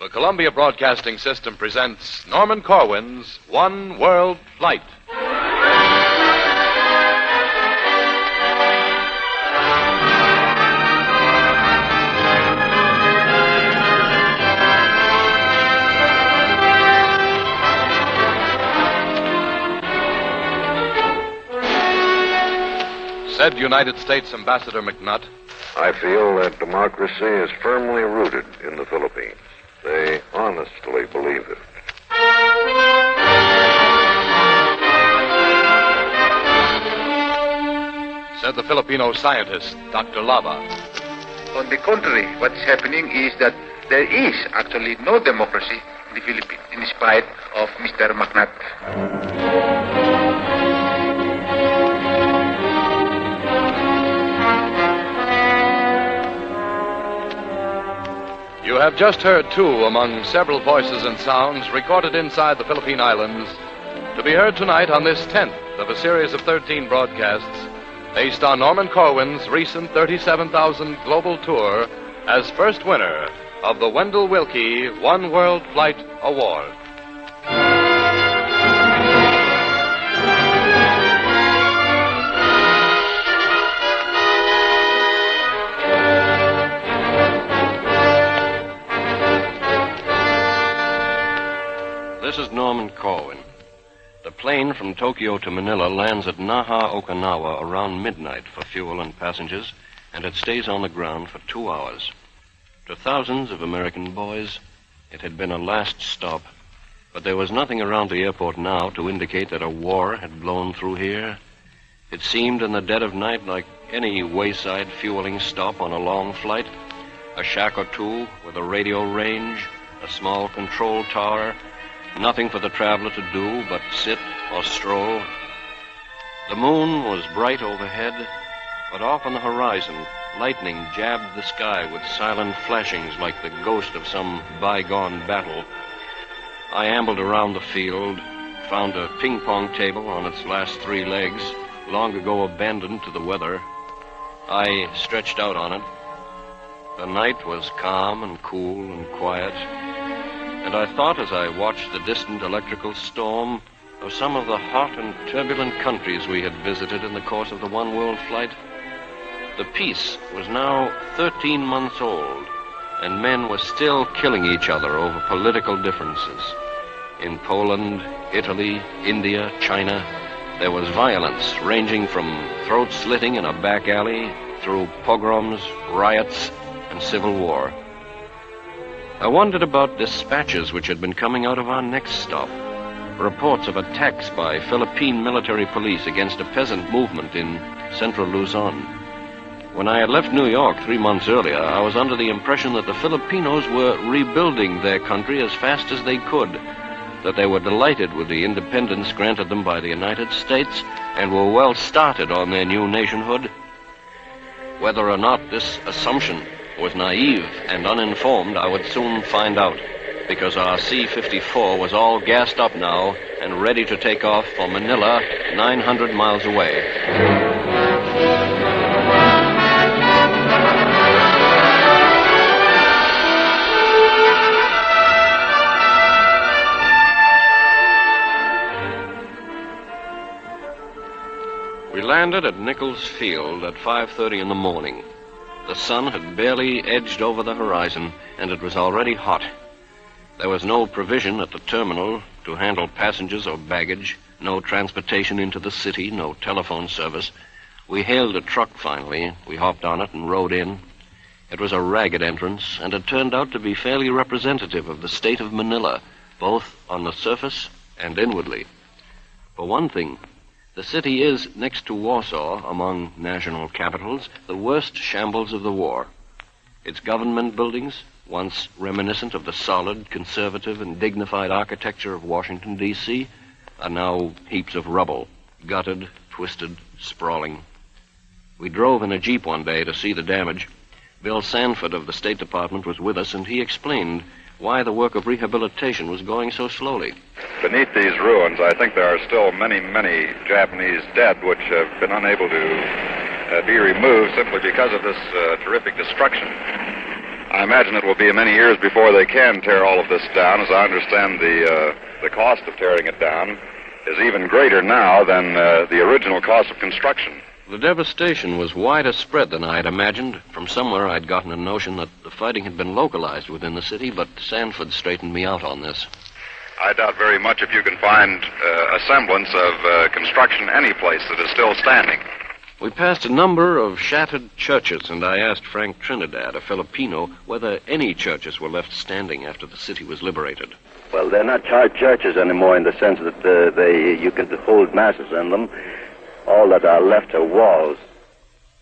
The Columbia Broadcasting System presents Norman Corwin's One World Flight. Said United States Ambassador McNutt, I feel that democracy is firmly rooted in the Philippines. They honestly believe it. Said the Filipino scientist, Dr. Lava. On the contrary, what's happening is that there is actually no democracy in the Philippines, in spite of Mr. McNutt. You have just heard two among several voices and sounds recorded inside the Philippine Islands to be heard tonight on this 10th of a series of 13 broadcasts based on Norman Corwin's recent 37,000 global tour as first winner of the Wendell Willkie One World Flight Award. This is Norman Corwin. The plane from Tokyo to Manila lands at Naha, Okinawa around midnight for fuel and passengers, and it stays on the ground for 2 hours. To thousands of American boys, it had been a last stop, but there was nothing around the airport now to indicate that a war had blown through here. It seemed in the dead of night like any wayside fueling stop on a long flight. A shack or two with a radio range, a small control tower, nothing for the traveler to do but sit or stroll. The moon was bright overhead, but off on the horizon, lightning jabbed the sky with silent flashings like the ghost of some bygone battle. I ambled around the field, found a ping-pong table on its last 3 legs, long ago abandoned to the weather. I stretched out on it. The night was calm and cool and quiet, and I thought as I watched the distant electrical storm of some of the hot and turbulent countries we had visited in the course of the One World Flight. The peace was now 13 months old, and men were still killing each other over political differences. In Poland, Italy, India, China, there was violence ranging from throat-slitting in a back alley through pogroms, riots, and civil war. I wondered about dispatches which had been coming out of our next stop. Reports of attacks by Philippine military police against a peasant movement in central Luzon. When I had left New York 3 months earlier, I was under the impression that the Filipinos were rebuilding their country as fast as they could, that they were delighted with the independence granted them by the United States and were well started on their new nationhood. Whether or not this assumption was naive and uninformed, I would soon find out, because our C-54 was all gassed up now and ready to take off for Manila, 900 miles away. We landed at Nichols Field at 5:30 in the morning. The sun had barely edged over the horizon, and it was already hot. There was no provision at the terminal to handle passengers or baggage, no transportation into the city, no telephone service. We hailed a truck finally. We hopped on it and rode in. It was a ragged entrance, and it turned out to be fairly representative of the state of Manila, both on the surface and inwardly. For one thing, the city is, next to Warsaw, among national capitals, the worst shambles of the war. Its government buildings, once reminiscent of the solid, conservative, and dignified architecture of Washington, D.C., are now heaps of rubble, gutted, twisted, sprawling. We drove in a Jeep one day to see the damage. Bill Sanford of the State Department was with us, and he explained why the work of rehabilitation was going so slowly. Beneath these ruins, I think there are still many, many Japanese dead which have been unable to be removed simply because of this terrific destruction. I imagine it will be many years before they can tear all of this down. As I understand, the cost of tearing it down is even greater now than the original cost of construction. The devastation was wider spread than I had imagined. From somewhere I'd gotten a notion that the fighting had been localized within the city, but Sanford straightened me out on this. I doubt very much if you can find a semblance of construction any place that is still standing. We passed a number of shattered churches, and I asked Frank Trinidad, a Filipino, whether any churches were left standing after the city was liberated. Well, they're not charred churches anymore in the sense that you can hold masses in them. All that are left are walls.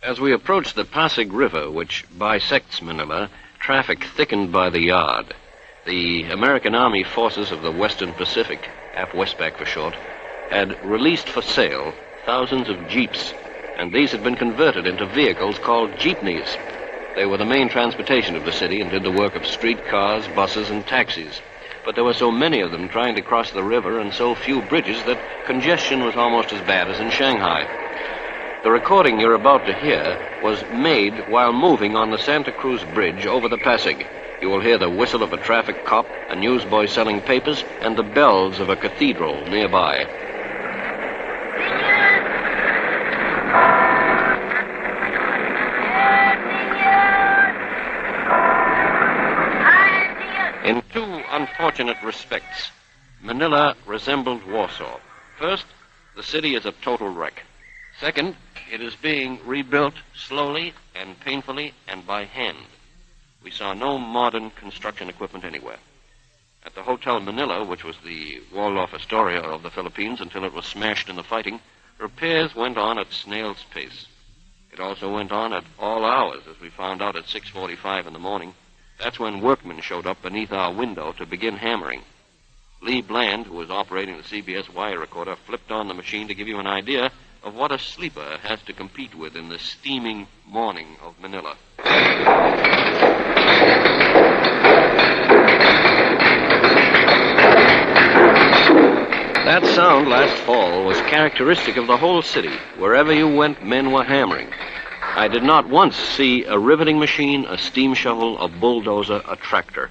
As we approached the Pasig River, which bisects Manila, traffic thickened by the yard. The American Army Forces of the Western Pacific, AFWESPAC for short, had released for sale thousands of jeeps, and these had been converted into vehicles called jeepneys. They were the main transportation of the city and did the work of streetcars, buses, and taxis. But there were so many of them trying to cross the river and so few bridges that congestion was almost as bad as in Shanghai. The recording you're about to hear was made while moving on the Santa Cruz Bridge over the Pasig. You will hear the whistle of a traffic cop, a newsboy selling papers, and the bells of a cathedral nearby. In two unfortunate respects, Manila resembled Warsaw. First, the city is a total wreck. Second, it is being rebuilt slowly and painfully and by hand. We saw no modern construction equipment anywhere. At the Hotel Manila, which was the Waldorf Astoria of the Philippines until it was smashed in the fighting, repairs went on at snail's pace. It also went on at all hours, as we found out at 6:45 in the morning. That's when workmen showed up beneath our window to begin hammering. Lee Bland, who was operating the CBS wire recorder, flipped on the machine to give you an idea of what a sleeper has to compete with in the steaming morning of Manila. That sound last fall was characteristic of the whole city. Wherever you went, men were hammering. I did not once see a riveting machine, a steam shovel, a bulldozer, a tractor.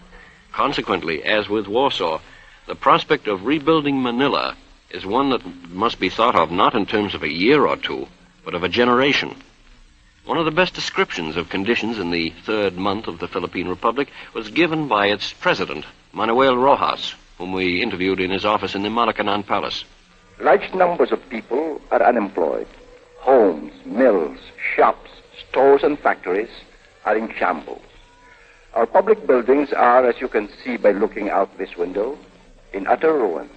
Consequently, as with Warsaw, the prospect of rebuilding Manila is one that must be thought of not in terms of a year or two, but of a generation. One of the best descriptions of conditions in the third month of the Philippine Republic was given by its president, Manuel Rojas, whom we interviewed in his office in the Malacanan Palace. Large numbers of people are unemployed. Homes, mills, shops, stores, and factories are in shambles. Our public buildings are, as you can see by looking out this window, in utter ruin.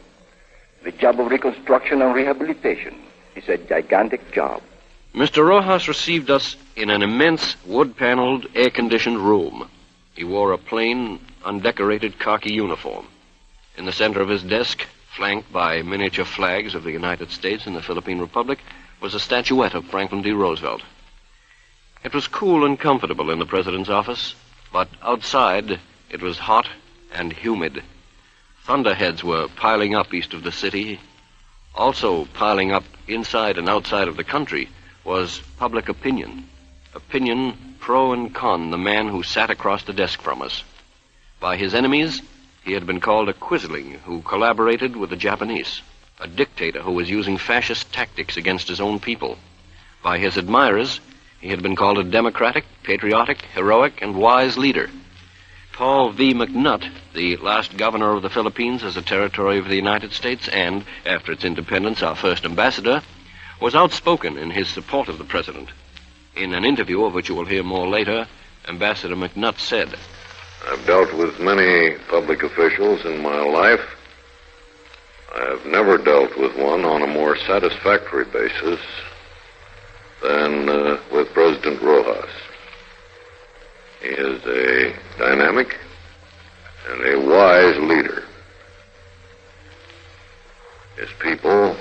The job of reconstruction and rehabilitation is a gigantic job. Mr. Rojas received us in an immense wood-paneled, air-conditioned room. He wore a plain, undecorated khaki uniform. In the center of his desk, flanked by miniature flags of the United States and the Philippine Republic, was a statuette of Franklin D. Roosevelt. It was cool and comfortable in the president's office, but outside it was hot and humid. Thunderheads were piling up east of the city. Also piling up inside and outside of the country was public opinion. Opinion pro and con the man who sat across the desk from us. By his enemies, he had been called a quisling who collaborated with the Japanese, a dictator who was using fascist tactics against his own people. By his admirers, he had been called a democratic, patriotic, heroic, and wise leader. Paul V. McNutt, the last governor of the Philippines as a territory of the United States and, after its independence, our first ambassador, was outspoken in his support of the president. In an interview, of which you will hear more later, Ambassador McNutt said, I've dealt with many public officials in my life. I have never dealt with one on a more satisfactory basis than with President Rojas. He is a dynamic and a wise leader. His people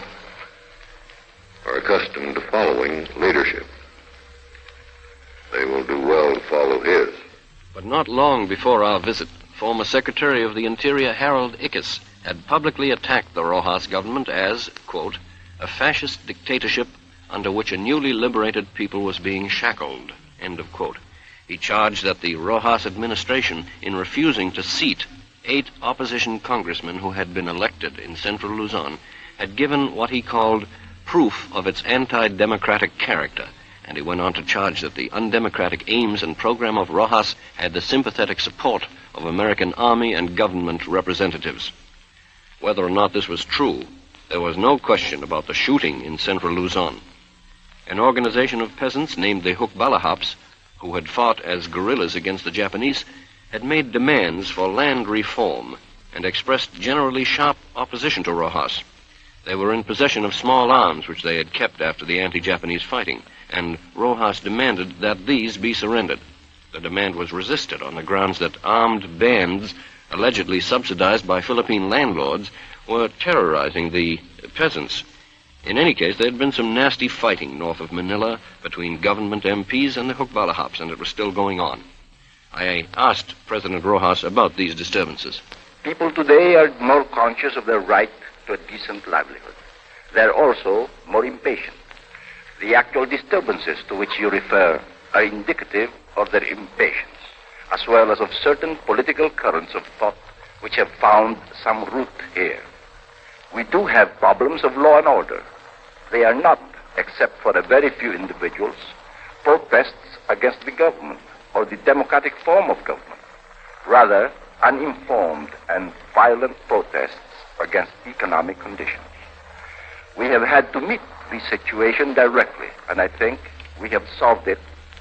are accustomed to following leadership. They will do well to follow his. But not long before our visit, former Secretary of the Interior Harold Ickes had publicly attacked the Rojas government as, quote, a fascist dictatorship under which a newly liberated people was being shackled, end of quote. He charged that the Rojas administration, in refusing to seat 8 opposition congressmen who had been elected in central Luzon, had given what he called proof of its anti-democratic character, and he went on to charge that the undemocratic aims and program of Rojas had the sympathetic support of American army and government representatives. Whether or not this was true, there was no question about the shooting in central Luzon. An organization of peasants named the Hukbalahaps, who had fought as guerrillas against the Japanese, had made demands for land reform and expressed generally sharp opposition to Rojas. They were in possession of small arms which they had kept after the anti-Japanese fighting, and Rojas demanded that these be surrendered. The demand was resisted on the grounds that armed bands, allegedly subsidized by Philippine landlords, were terrorizing the peasants. In any case, there had been some nasty fighting north of Manila between government MPs and the Hukbalahaps, and it was still going on. I asked President Rojas about these disturbances. People today are more conscious of their right to a decent livelihood. They're also more impatient. The actual disturbances to which you refer are indicative of their impatience, as well as of certain political currents of thought which have found some root here. We do have problems of law and order. They are not, except for a very few individuals, protests against the government or the democratic form of government. Rather, uninformed and violent protests against economic conditions. We have had to meet this situation directly, and I think we have solved it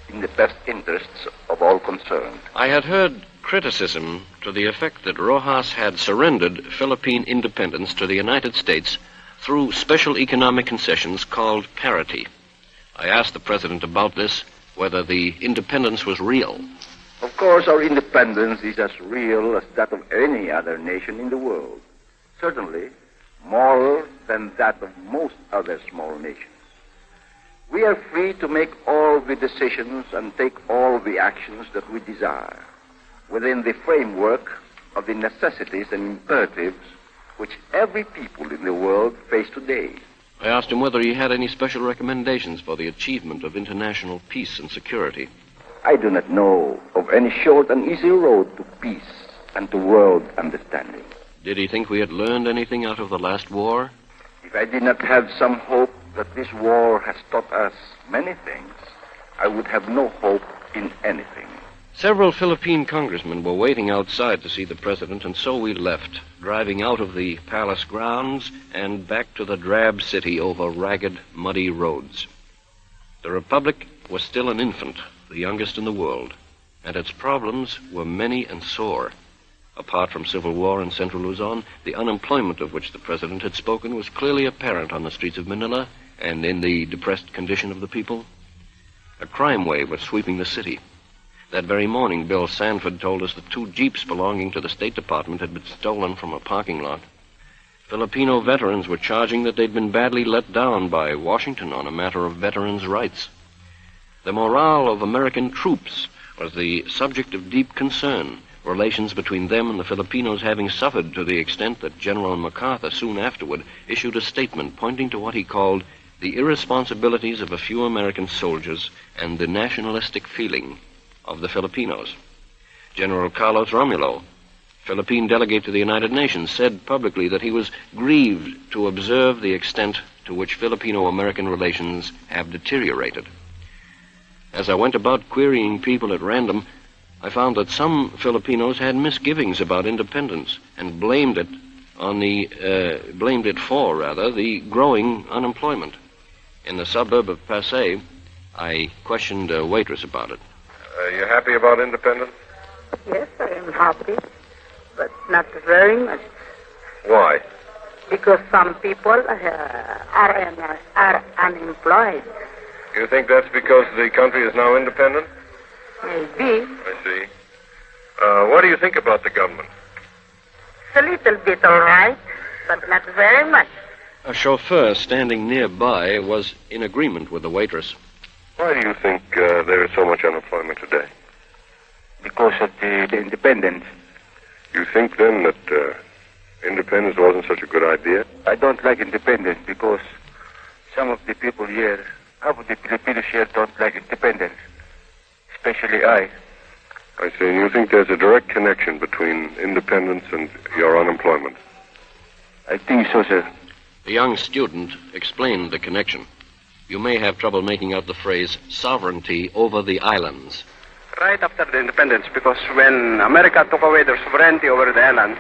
in the best interests of all concerned. I had heard criticism to the effect that Rojas had surrendered Philippine independence to the United States through special economic concessions called parity. I asked the president about this, whether the independence was real. Of course, our independence is as real as that of any other nation in the world. Certainly, more than that of most other small nations. We are free to make all the decisions and take all the actions that we desire within the framework of the necessities and imperatives which every people in the world face today. I asked him whether he had any special recommendations for the achievement of international peace and security. I do not know of any short and easy road to peace and to world understanding. Did he think we had learned anything out of the last war? If I did not have some hope that this war has taught us many things, I would have no hope in anything. Several Philippine congressmen were waiting outside to see the president, and so we left, driving out of the palace grounds and back to the drab city over ragged, muddy roads. The Republic was still an infant, the youngest in the world, and its problems were many and sore. Apart from civil war in central Luzon, the unemployment of which the president had spoken was clearly apparent on the streets of Manila and in the depressed condition of the people. A crime wave was sweeping the city. That very morning, Bill Sanford told us that 2 jeeps belonging to the State Department had been stolen from a parking lot. Filipino veterans were charging that they'd been badly let down by Washington on a matter of veterans' rights. The morale of American troops was the subject of deep concern, relations between them and the Filipinos having suffered to the extent that General MacArthur soon afterward issued a statement pointing to what he called the irresponsibilities of a few American soldiers and the nationalistic feeling of the Filipinos. General Carlos Romulo, Philippine delegate to the United Nations, said publicly that he was grieved to observe the extent to which Filipino-American relations have deteriorated. As I went about querying people at random, I found that some Filipinos had misgivings about independence and blamed it for the growing unemployment. In the suburb of Pasay, I questioned a waitress about it. Are you happy about independence? Yes, I am happy, but not very much. Why? Because some people are unemployed. You think that's because the country is now independent? Maybe. I see. What do you think about the government? It's a little bit all right, but not very much. A chauffeur standing nearby was in agreement with the waitress. Why do you think there is so much unemployment today? Because of the independence. You think, then, that independence wasn't such a good idea? I don't like independence because some of the people here, half of the Filipinos here don't like independence. especially I. I see. You think there's a direct connection between independence and your unemployment? I think so, sir. The young student explained the connection. You may have trouble making out the phrase sovereignty over the islands. Right after the independence, because when America took away their sovereignty over the islands,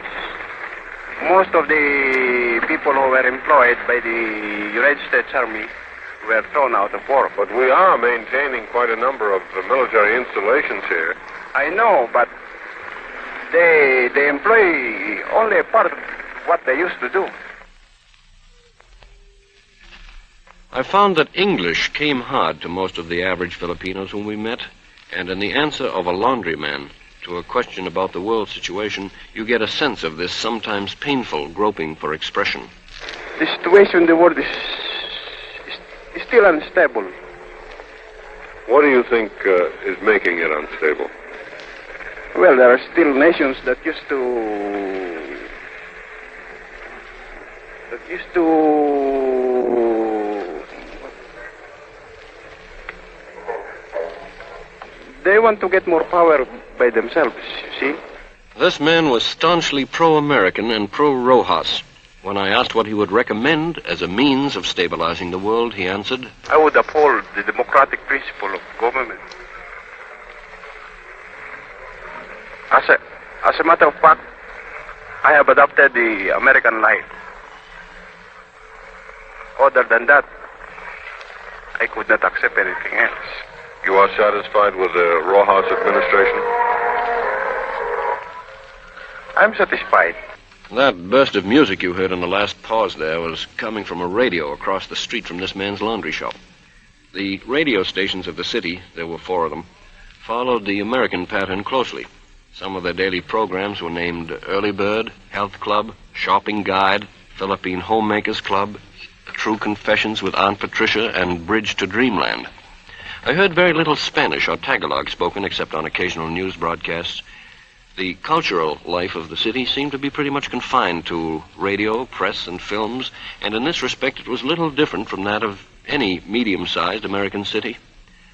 most of the people who were employed by the United States Army were thrown out of work. But we are maintaining quite a number of military installations here. I know, but they employ only a part of what they used to do. I found that English came hard to most of the average Filipinos whom we met, and in the answer of a laundryman to a question about the world situation, you get a sense of this sometimes painful groping for expression. The situation in the world is still unstable. What do you think is making it unstable? Well, there are still nations that used to they want to get more power by themselves, you see? This man was staunchly pro-American and pro-Rojas. When I asked what he would recommend as a means of stabilizing the world, he answered, I would uphold the democratic principle of government. As a matter of fact, I have adopted the American life. Other than that, I could not accept anything else. You are satisfied with the Rojas administration? I'm satisfied. That burst of music you heard in the last pause there was coming from a radio across the street from this man's laundry shop. The radio stations of the city, there were 4 of them, followed the American pattern closely. Some of their daily programs were named Early Bird, Health Club, Shopping Guide, Philippine Homemakers Club, True Confessions with Aunt Patricia, and Bridge to Dreamland. I heard very little Spanish or Tagalog spoken except on occasional news broadcasts. The cultural life of the city seemed to be pretty much confined to radio, press, and films, and in this respect it was little different from that of any medium-sized American city.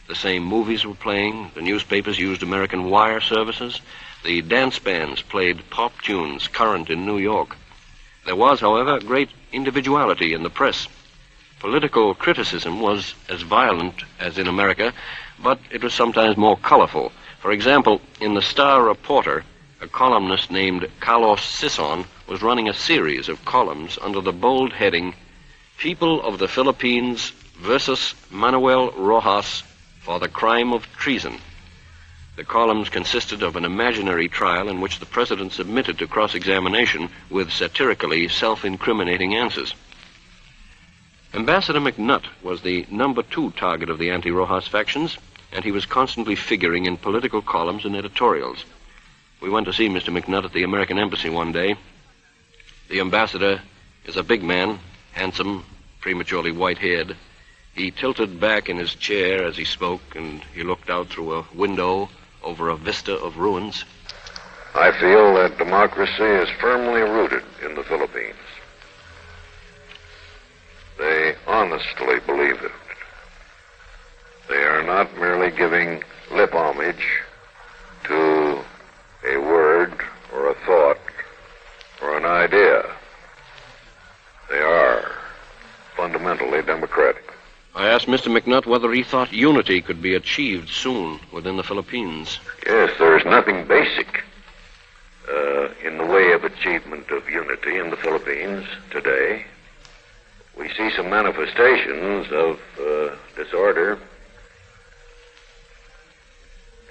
The same movies were playing, the newspapers used American wire services, the dance bands played pop tunes current in New York. There was, however, great individuality in the press. Political criticism was as violent as in America, but it was sometimes more colorful. For example, in the Star Reporter, a columnist named Carlos Sison was running a series of columns under the bold heading, People of the Philippines versus Manuel Rojas for the crime of treason. The columns consisted of an imaginary trial in which the president submitted to cross-examination with satirically self-incriminating answers. Ambassador McNutt was the number 2 target of the anti-Rojas factions, and he was constantly figuring in political columns and editorials. We went to see Mr. McNutt at the American Embassy one day. The ambassador is a big man, handsome, prematurely white-haired. He tilted back in his chair as he spoke, and he looked out through a window over a vista of ruins. I feel that democracy is firmly rooted in the Philippines. They honestly believe it. They are not merely giving lip homage to a word or a thought or an idea. They are fundamentally democratic. I asked Mr. McNutt whether he thought unity could be achieved soon within the Philippines. Yes, there is nothing basic in the way of achievement of unity in the Philippines today. We see some manifestations of disorder,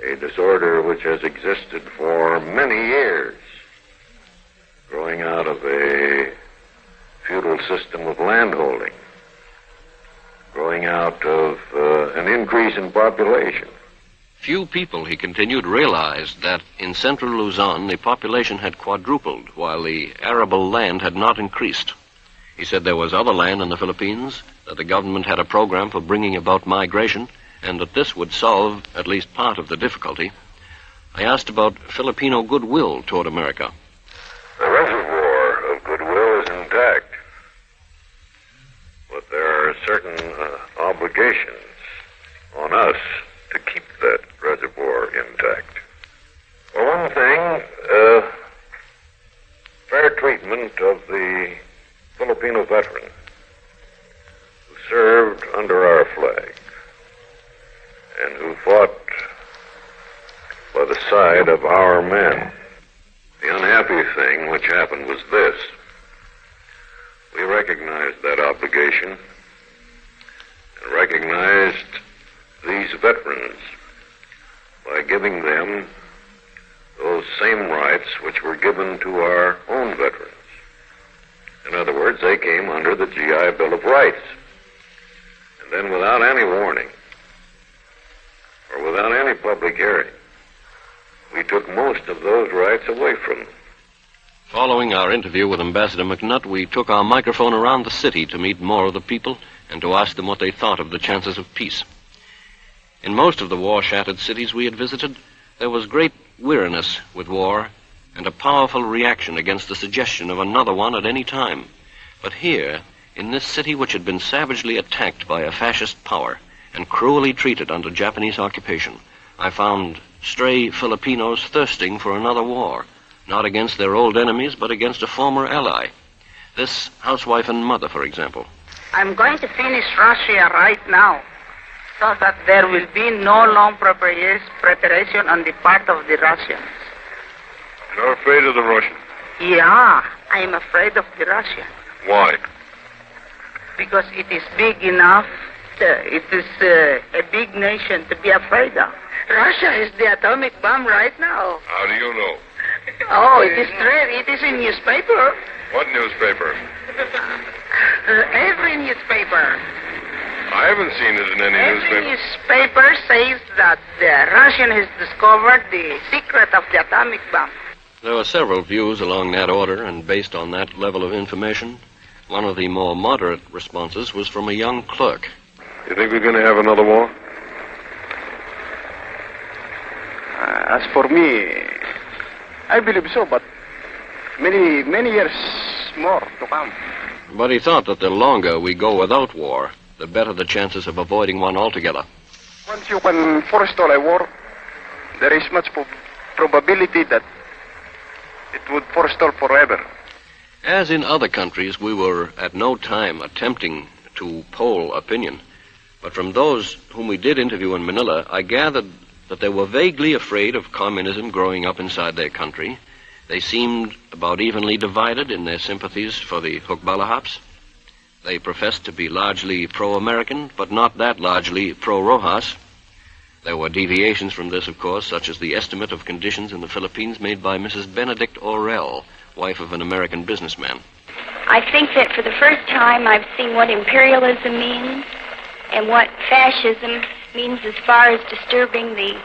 a disorder which has existed for many years, growing out of a feudal system of landholding, growing out of an increase in population. Few people, he continued, realized that in central Luzon the population had quadrupled while the arable land had not increased. He said there was other land in the Philippines, that the government had a program for bringing about migration, and that this would solve at least part of the difficulty. I asked about Filipino goodwill toward America. The reservoir of goodwill is intact, but there are certain obligations on us to keep that reservoir intact. For one thing, fair treatment of the Filipino veteran who served under our flag and who fought by the side of our men. The unhappy thing which happened was this. We recognized that obligation and recognized these veterans by giving them those same rights which were given to our own veterans. In other words, they came under the GI Bill of Rights. And then without any warning, or without any public hearing, we took most of those rights away from them. Following our interview with Ambassador McNutt, we took our microphone around the city to meet more of the people and to ask them what they thought of the chances of peace. In most of the war-shattered cities we had visited, there was great weariness with war and a powerful reaction against the suggestion of another one at any time. But here, in this city which had been savagely attacked by a fascist power and cruelly treated under Japanese occupation, I found stray Filipinos thirsting for another war, not against their old enemies, but against a former ally. This housewife and mother, for example. I'm going to finish Russia right now, so that there will be no long preparation on the part of the Russians. You're afraid of the Russians? Yeah, I'm afraid of the Russians. Why? Because it is big enough. It is a big nation to be afraid of. Russia is the atomic bomb right now. How do you know? Oh, it is true. It is in newspaper. What newspaper? Every newspaper. I haven't seen it in any Every newspaper. newspaper says that the Russian has discovered the secret of the atomic bomb. There were several views along that order, and based on that level of information, one of the more moderate responses was from a young clerk. You think we're going to have another war? As for me, I believe so, but many years more to come. But he thought that the longer we go without war, the better the chances of avoiding one altogether. Once you can forestall a war, there is much probability that it would forestall forever. As in other countries, we were at no time attempting to poll opinion. But from those whom we did interview in Manila, I gathered that they were vaguely afraid of communism growing up inside their country. They seemed about evenly divided in their sympathies for the Hukbalahaps. They professed to be largely pro-American, but not that largely pro-Rojas. There were deviations from this, of course, such as the estimate of conditions in the Philippines made by Mrs. Benedict Orell, wife of an American businessman. I think that for the first time I've seen what imperialism means and what fascism means as far as disturbing the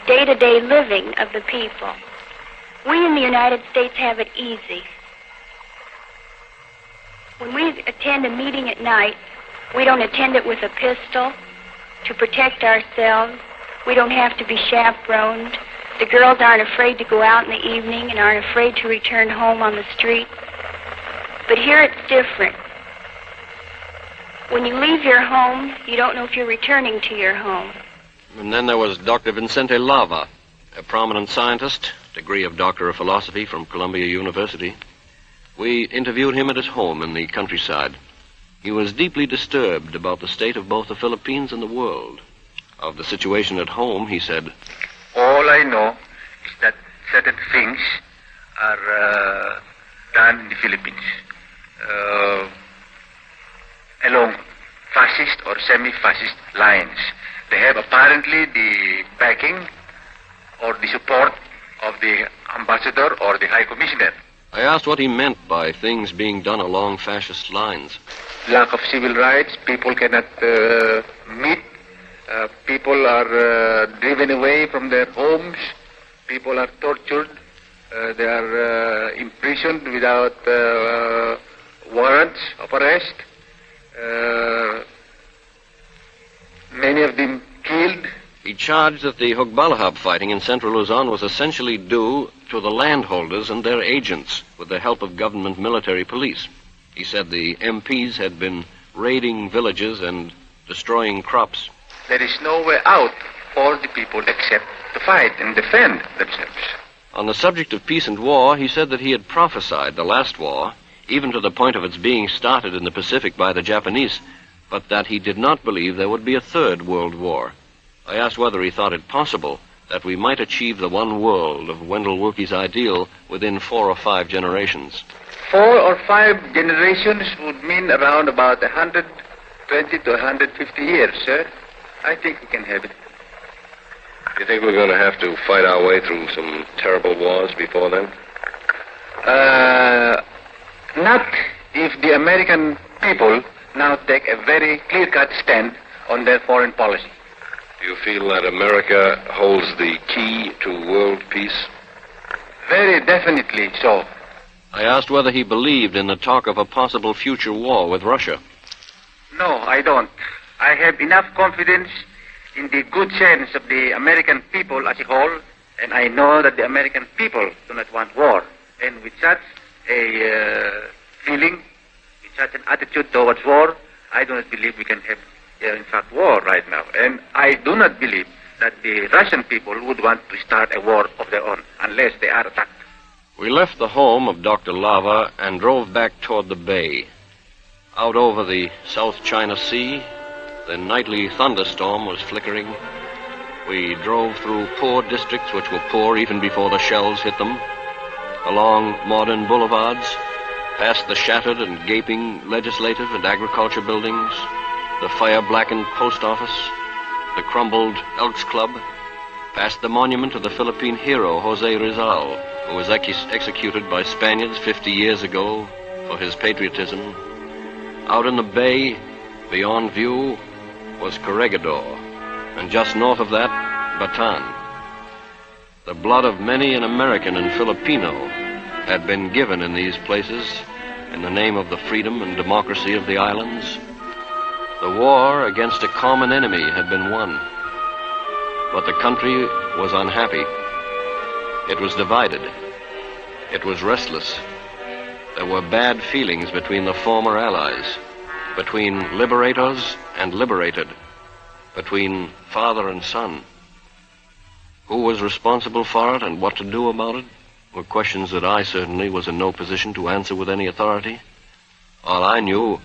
day-to-day living of the people. We in the United States have it easy. When we attend a meeting at night, we don't attend it with a pistol to protect ourselves. We don't have to be chaperoned. The girls aren't afraid to go out in the evening and aren't afraid to return home on the street. But here it's different. When you leave your home, you don't know if you're returning to your home. And then there was Dr. Vicente Lava, a prominent scientist, degree of Doctor of Philosophy from Columbia University. We interviewed him at his home in the countryside. He was deeply disturbed about the state of both the Philippines and the world. Of the situation at home, he said, All I know is that certain things are done in the Philippines along fascist or semi-fascist lines. They have apparently the backing or the support of the ambassador or the high commissioner. I asked what he meant by things being done along fascist lines. Lack of civil rights, people cannot meet, people are driven away from their homes, people are tortured, they are imprisoned without warrants of arrest, many of them killed. He charged that the Hukbalahap fighting in central Luzon was essentially due to the landholders and their agents with the help of government military police. He said the MPs had been raiding villages and destroying crops. There is no way out for the people except to fight and defend themselves. On the subject of peace and war, he said that he had prophesied the last war, even to the point of its being started in the Pacific by the Japanese, but that he did not believe there would be a third world war. I asked whether he thought it possible that we might achieve the one world of Wendell Willkie's ideal within 4 or 5 generations. 4 or 5 generations would mean around about 120 to 150 years, sir. I think we can have it. Do you think we're going to have to fight our way through some terrible wars before then? Not if the American people now take a very clear-cut stand on their foreign policy. Do you feel that America holds the key to world peace? Very definitely so. I asked whether he believed in the talk of a possible future war with Russia. No, I don't. I have enough confidence in the good sense of the American people as a whole, and I know that the American people do not want war. And with such a feeling, with such an attitude towards war, I do not believe we can have, in fact, war right now. And I do not believe that the Russian people would want to start a war of their own unless they are attacked. We left the home of Dr. Lava and drove back toward the bay. Out over the South China Sea, the nightly thunderstorm was flickering. We drove through poor districts which were poor even before the shells hit them, along modern boulevards, past the shattered and gaping legislative and agriculture buildings, the fire-blackened post office, the crumbled Elks Club, past the monument of the Philippine hero Jose Rizal, who was executed by Spaniards 50 years ago for his patriotism. Out in the bay, beyond view, was Corregidor, and just north of that, Bataan. The blood of many an American and Filipino had been given in these places in the name of the freedom and democracy of the islands. The war against a common enemy had been won, but the country was unhappy. It was divided. It was restless. There were bad feelings between the former allies, between liberators and liberated, between father and son. Who was responsible for it and what to do about it were questions that I certainly was in no position to answer with any authority. All I knew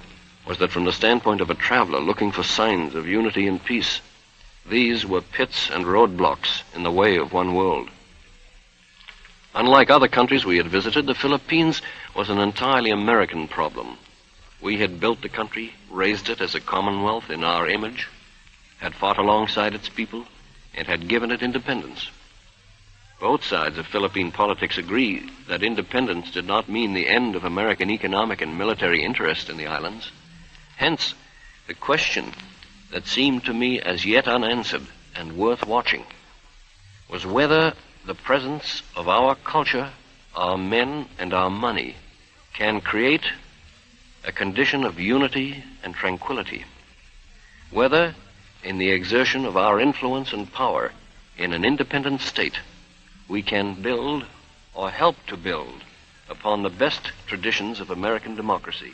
was that from the standpoint of a traveler looking for signs of unity and peace, these were pits and roadblocks in the way of one world. Unlike other countries we had visited, the Philippines was an entirely American problem. We had built the country, raised it as a commonwealth in our image, had fought alongside its people, and had given it independence. Both sides of Philippine politics agree that independence did not mean the end of American economic and military interest in the islands. Hence, the question that seemed to me as yet unanswered and worth watching was whether the presence of our culture, our men, and our money can create a condition of unity and tranquility. Whether, in the exertion of our influence and power in an independent state, we can build or help to build upon the best traditions of American democracy,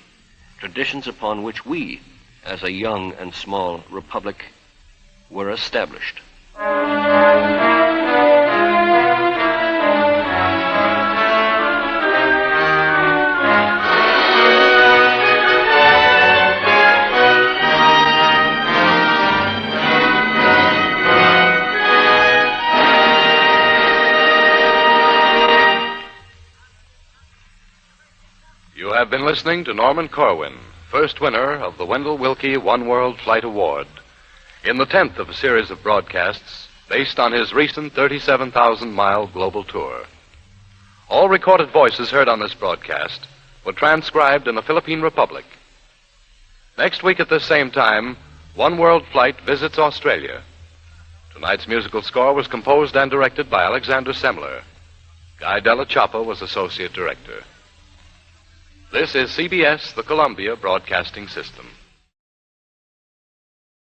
traditions upon which we, as a young and small republic, were established. You have been listening to Norman Corwin, first winner of the Wendell Willkie One World Flight Award, in the 10th of a series of broadcasts based on his recent 37,000-mile global tour. All recorded voices heard on this broadcast were transcribed in the Philippine Republic. Next week at this same time, One World Flight visits Australia. Tonight's musical score was composed and directed by Alexander Semler. Guy Della Chapa was associate director. This is CBS, the Columbia Broadcasting System.